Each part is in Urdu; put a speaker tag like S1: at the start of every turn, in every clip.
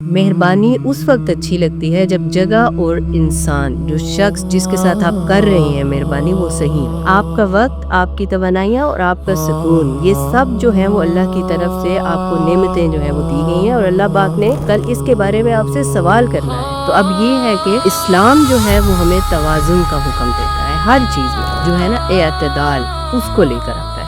S1: مہربانی اس وقت اچھی لگتی ہے جب جگہ اور انسان جو شخص جس کے ساتھ آپ کر رہے ہیں مہربانی وہ صحیح، آپ کا وقت، آپ کی توانائیاں اور آپ کا سکون، یہ سب جو ہے وہ اللہ کی طرف سے آپ کو نعمتیں جو ہے وہ دی گئی ہیں، اور اللہ پاک نے کل اس کے بارے میں آپ سے سوال کرنا ہے۔ تو اب یہ ہے کہ اسلام جو ہے وہ ہمیں توازن کا حکم دیتا ہے، ہر چیز میں جو ہے نا اعتدال اس کو لے کر آتا ہے۔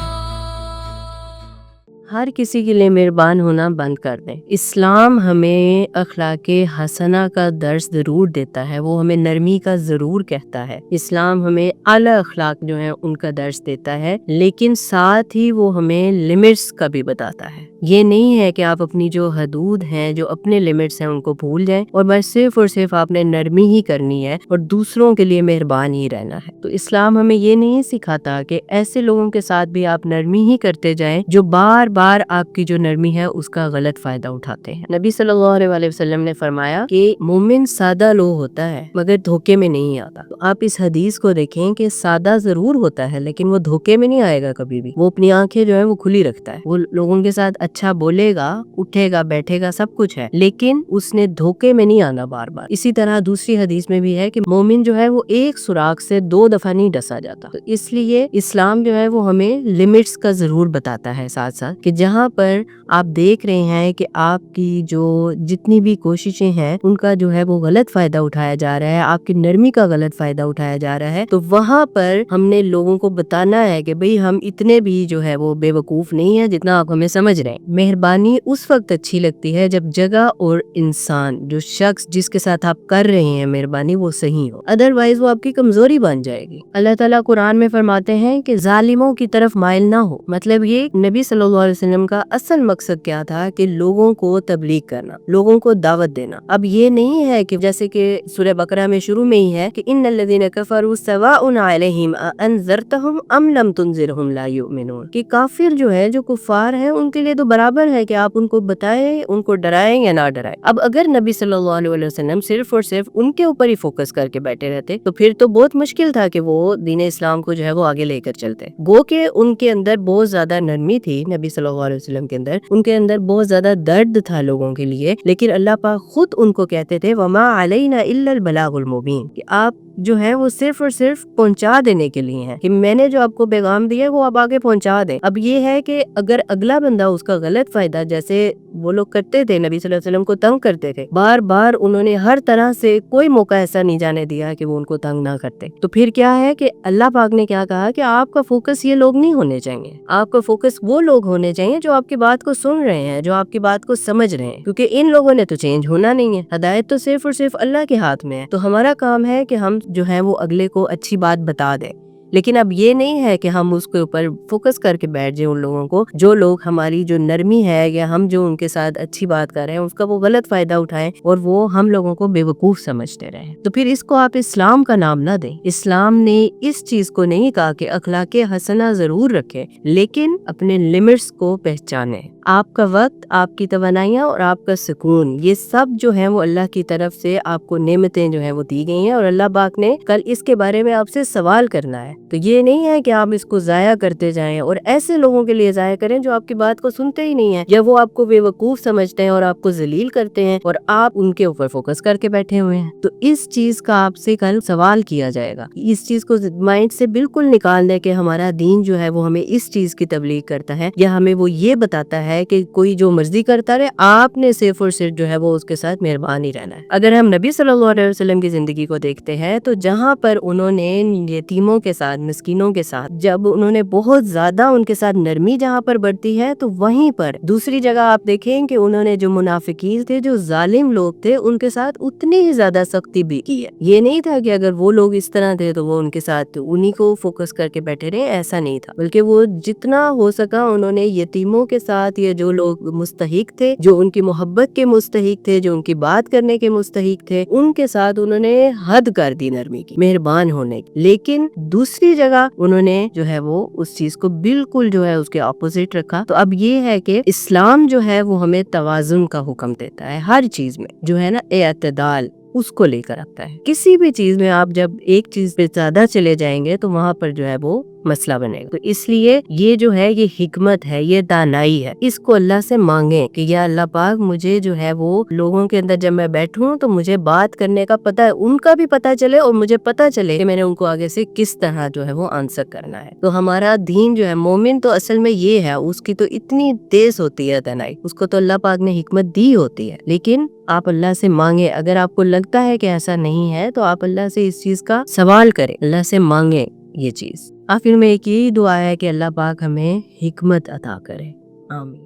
S1: ہر کسی کے لیے مہربان ہونا بند کر دیں۔ اسلام ہمیں اخلاق حسنہ کا درس ضرور دیتا ہے، وہ ہمیں نرمی کا ضرور کہتا ہے۔ اسلام ہمیں اعلی اخلاق جو ہیں ان کا درس دیتا ہے، لیکن ساتھ ہی وہ ہمیں لمٹس کا بھی بتاتا ہے۔ یہ نہیں ہے کہ آپ اپنی جو حدود ہیں، جو اپنے لمٹس ہیں ان کو بھول جائیں اور بس صرف اور صرف آپ نے نرمی ہی کرنی ہے اور دوسروں کے لیے مہربان ہی رہنا ہے۔ تو اسلام ہمیں یہ نہیں سکھاتا کہ ایسے لوگوں کے ساتھ بھی آپ نرمی ہی کرتے جائیں جو بار بار آپ کی جو نرمی ہے اس کا غلط فائدہ اٹھاتے ہیں۔ نبی صلی اللہ علیہ وسلم نے فرمایا کہ مومن سادہ لو ہوتا ہے مگر دھوکے میں نہیں آتا۔ تو آپ اس حدیث کو دیکھیں کہ سادہ ضرور ہوتا ہے لیکن وہ دھوکے میں نہیں آئے گا کبھی بھی، وہ اپنی آنکھیں جو ہے وہ کھلی رکھتا ہے، وہ لوگوں کے ساتھ اچھا بولے گا، اٹھے گا، بیٹھے گا، سب کچھ ہے، لیکن اس نے دھوکے میں نہیں آنا بار بار۔ اسی طرح دوسری حدیث میں بھی ہے کہ مومن جو ہے وہ ایک سوراخ سے 2 دفعہ نہیں ڈسا جاتا۔ تو اس لیے اسلام جو ہے وہ ہمیں لمٹس کا ضرور بتاتا ہے ساتھ ساتھ کہ جہاں پر آپ دیکھ رہے ہیں کہ آپ کی جو جتنی بھی کوششیں ہیں ان کا جو ہے وہ غلط فائدہ اٹھایا جا رہا ہے، آپ کی نرمی کا غلط فائدہ اٹھایا جا رہا ہے، تو وہاں پر ہم نے لوگوں کو بتانا ہے کہ بھئی ہم اتنے بھی جو ہے وہ بے وقوف نہیں ہیں جتنا آپ ہمیں سمجھ رہے ہیں۔ مہربانی اس وقت اچھی لگتی ہے جب جگہ اور انسان جو شخص جس کے ساتھ آپ کر رہے ہیں مہربانی وہ صحیح ہو، ادروائز وہ آپ کی کمزوری بن جائے گی۔ اللہ تعالیٰ قرآن میں فرماتے ہیں کہ ظالموں کی طرف مائل نہ ہو، مطلب یہ نبی صلی اللہ علیہ وسلم کا اصل مقصد کیا تھا کہ لوگوں کو تبلیغ کرنا، لوگوں کو دعوت دینا۔ اب یہ نہیں ہے کہ جیسے کہ سورہ بقرہ میں شروع میں ہی ہے کہ ان الذین کفروا سواء علیہم انذرتہم ام لم تنذرہم لا یؤمنون، کہ کافر جو ہے، جو کفار ہیں، ان کے لیے تو برابر ہے کہ آپ ان کو بتائیں، ان کو ڈرائیں یا نہ ڈرائیں۔ اب اگر نبی صلی اللہ علیہ وسلم صرف اور صرف ان کے اوپر ہی فوکس کر کے بیٹھے رہتے تو پھر تو بہت مشکل تھا کہ وہ دین اسلام کو جو ہے وہ آگے لے کر چلتے۔ گو کہ ان کے اندر بہت زیادہ نرمی تھی، نبی صلی اللہ علیہ وسلم کے اندر، ان کے اندر بہت زیادہ درد تھا لوگوں کے لیے، لیکن اللہ پاک خود ان کو کہتے تھے وما علینا الا البلاغ المبین، کہ آپ جو ہے وہ صرف اور صرف پہنچا دینے کے لیے ہیں، کہ میں نے جو آپ کو پیغام دیا وہ آپ آگے پہنچا دیں۔ اب یہ ہے کہ اگر اگلا بندہ اس کا غلط فائدہ، جیسے وہ لوگ کرتے تھے، نبی صلی اللہ علیہ وسلم کو تنگ کرتے تھے، بار بار انہوں نے ہر طرح سے کوئی موقع ایسا نہیں جانے دیا کہ وہ ان کو تنگ نہ کرتے، تو پھر کیا ہے کہ اللہ پاک نے کیا کہا کہ آپ کا فوکس یہ لوگ نہیں ہونے چاہیے، آپ کا فوکس وہ لوگ ہونے چاہیے جو آپ کی بات کو سن رہے ہیں، جو آپ کی بات کو سمجھ رہے ہیں، کیونکہ ان لوگوں نے تو چینج ہونا نہیں ہے، ہدایت تو صرف اور صرف اللہ کے ہاتھ میں ہے۔ تو ہمارا کام ہے کہ ہم جو ہے وہ اگلے کو اچھی بات بتا دیں، لیکن اب یہ نہیں ہے کہ ہم اس کے اوپر فوکس کر کے بیٹھ جائیں ان لوگوں کو، جو لوگ ہماری جو نرمی ہے یا ہم جو ان کے ساتھ اچھی بات کر رہے ہیں اس کا وہ غلط فائدہ اٹھائیں اور وہ ہم لوگوں کو بے وقوف سمجھتے رہیں۔ تو پھر اس کو آپ اسلام کا نام نہ دیں۔ اسلام نے اس چیز کو نہیں کہا کہ اخلاق حسنہ ضرور رکھیں لیکن اپنے لمٹس کو پہچانیں۔ آپ کا وقت، آپ کی توانائیاں اور آپ کا سکون، یہ سب جو ہیں وہ اللہ کی طرف سے آپ کو نعمتیں جو ہیں وہ دی گئی ہیں، اور اللہ پاک نے کل اس کے بارے میں آپ سے سوال کرنا ہے۔ تو یہ نہیں ہے کہ آپ اس کو ضائع کرتے جائیں اور ایسے لوگوں کے لیے ضائع کریں جو آپ کی بات کو سنتے ہی نہیں ہیں، یا وہ آپ کو بے وقوف سمجھتے ہیں اور آپ کو ذلیل کرتے ہیں اور آپ ان کے اوپر فوکس کر کے بیٹھے ہوئے ہیں۔ تو اس چیز کا آپ سے کل سوال کیا جائے گا۔ اس چیز کو مائنڈ سے بالکل نکال دیں کہ ہمارا دین جو ہے وہ ہمیں اس چیز کی تبلیغ کرتا ہے یا ہمیں وہ یہ بتاتا ہے کہ کوئی جو مرضی کرتا رہے، آپ نے صرف اور صرف جو ہے وہ اس کے ساتھ مہربان ہی رہنا ہے۔ اگر ہم نبی صلی اللہ علیہ وسلم کی زندگی کو دیکھتے ہیں تو جہاں پر انہوں نے یتیموں کے ساتھ، مسکینوں کے ساتھ، جب انہوں نے بہت زیادہ ان کے ساتھ نرمی جہاں پر برتی ہے، تو وہیں پر دوسری جگہ آپ دیکھیں کہ انہوں نے جو منافقین تھے، جو ظالم لوگ تھے، ان کے ساتھ اتنی ہی زیادہ سختی بھی کی ہے۔ یہ نہیں تھا کہ اگر وہ لوگ اس طرح تھے تو وہ ان کے ساتھ انہی کو فوکس کر کے بیٹھے رہے، ایسا نہیں تھا، بلکہ وہ جتنا ہو سکا انہوں نے یتیموں کے ساتھ، یا جو لوگ مستحق تھے، جو ان کی محبت کے مستحق تھے، جو ان کی بات کرنے کے مستحق تھے، ان کے ساتھ انہوں نے حد کر دی نرمی کی، مہربان ہونے کی۔ لیکن دوسری جگہ انہوں نے جو ہے وہ اس چیز کو بالکل جو ہے اس کے اپوزٹ رکھا۔ تو اب یہ ہے کہ اسلام جو ہے وہ ہمیں توازن کا حکم دیتا ہے، ہر چیز میں جو ہے نا اعتدال اس کو لے کر آتا ہے۔ کسی بھی چیز میں آپ جب ایک چیز پہ زیادہ چلے جائیں گے تو وہاں پر جو ہے وہ مسئلہ بنے گا. تو اس لیے یہ جو ہے یہ حکمت ہے، یہ دانائی ہے. اس کو اللہ سے مانگیں کہ یا اللہ پاک مجھے جو ہے وہ لوگوں کے اندر جب میں بیٹھوں تو مجھے بات کرنے کا پتہ ہے، ان کا بھی پتہ چلے اور مجھے پتہ چلے کہ میں نے ان کو آگے سے کس طرح جو ہے وہ آنسر کرنا ہے. تو ہمارا دین جو ہے، مومن تو اصل میں یہ ہے، اس کی تو اتنی تیز ہوتی ہے دانائی، اس کو تو اللہ پاک نے حکمت دی ہوتی ہے. لیکن آپ اللہ سے مانگیں. اگر آپ کو لگتا ہے کہ ایسا نہیں ہے تو آپ اللہ سے اس چیز کا سوال کریں، اللہ سے مانگیں یہ چیز. آخر میں ایک یہی دعا ہے کہ اللہ پاک ہمیں حکمت عطا کرے. آمین.